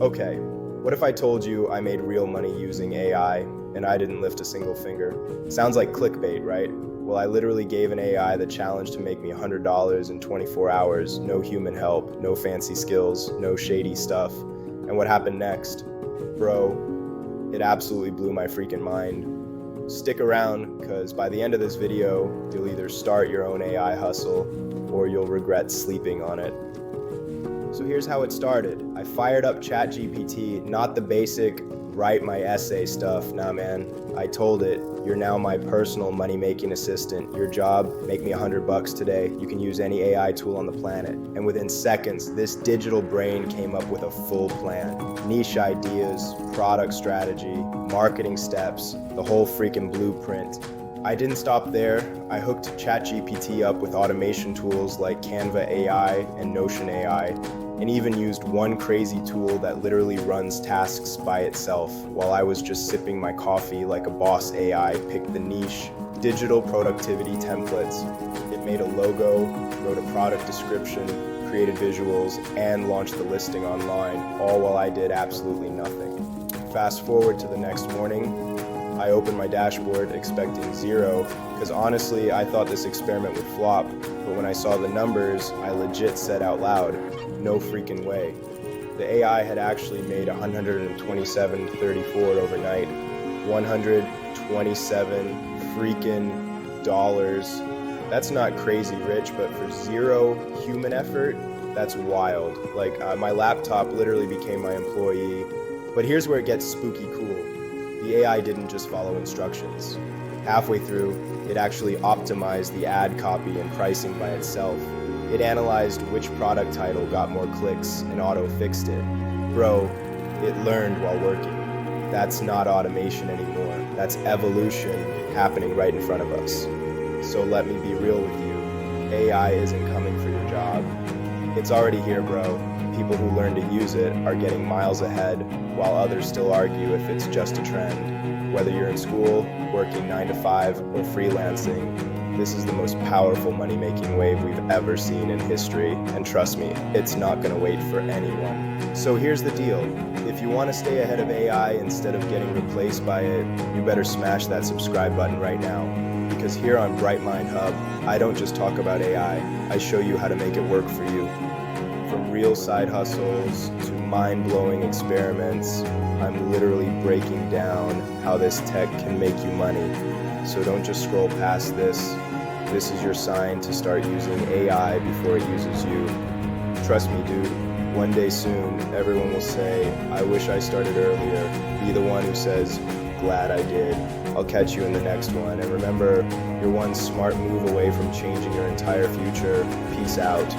Okay, what if I told you I made real money using AI and I didn't lift a single finger? Sounds like clickbait, right? Well, I literally gave an AI the challenge to make me $100 in 24 hours, no human help, no fancy skills, no shady stuff. And what happened next? Bro, it absolutely blew my freaking mind. Stick around, because by the end of this video, you'll either start your own AI hustle or you'll regret sleeping on it. So here's how it started. I fired up ChatGPT, not the basic write my essay stuff. Nah, man. I told it, you're now my personal money-making assistant. Your job, make me $100 today. You can use any AI tool on the planet. And within seconds, this digital brain came up with a full plan. Niche ideas, product strategy, marketing steps, the whole freaking blueprint. I didn't stop there. I hooked ChatGPT up with automation tools like Canva AI and Notion AI, and even used one crazy tool that literally runs tasks by itself while I was just sipping my coffee like a boss AI picked the niche digital productivity templates. It made a logo, wrote a product description, created visuals, and launched the listing online, all while I did absolutely nothing. Fast forward to the next morning, I opened my dashboard expecting zero, because honestly, I thought this experiment would flop, but when I saw the numbers, I legit said out loud, no freaking way. The AI had actually made $127.34 overnight. 127 freaking dollars. That's not crazy rich, but for zero human effort, that's wild. Like, my laptop literally became my employee. But here's where it gets spooky cool. The AI didn't just follow instructions. Halfway through, it actually optimized the ad copy and pricing by itself. It analyzed which product title got more clicks and auto-fixed it. Bro, it learned while working. That's not automation anymore. That's evolution happening right in front of us. So let me be real with you. AI isn't coming for your job. It's already here, bro. People who learn to use it are getting miles ahead, while others still argue if it's just a trend. Whether you're in school, working 9 to 5, or freelancing, this is the most powerful money-making wave we've ever seen in history, and trust me, it's not gonna wait for anyone. So here's the deal. If you want to stay ahead of AI instead of getting replaced by it, you better smash that subscribe button right now. Because here on BrightMind Hub, I don't just talk about AI, I show you how to make it work for you. From real side hustles to mind-blowing experiments, I'm literally breaking down how this tech can make you money. So don't just scroll past this. This is your sign to start using AI before it uses you. Trust me, dude, one day soon, everyone will say, I wish I started earlier. Be the one who says, glad I did. I'll catch you in the next one. And remember, you're one smart move away from changing your entire future. Peace out.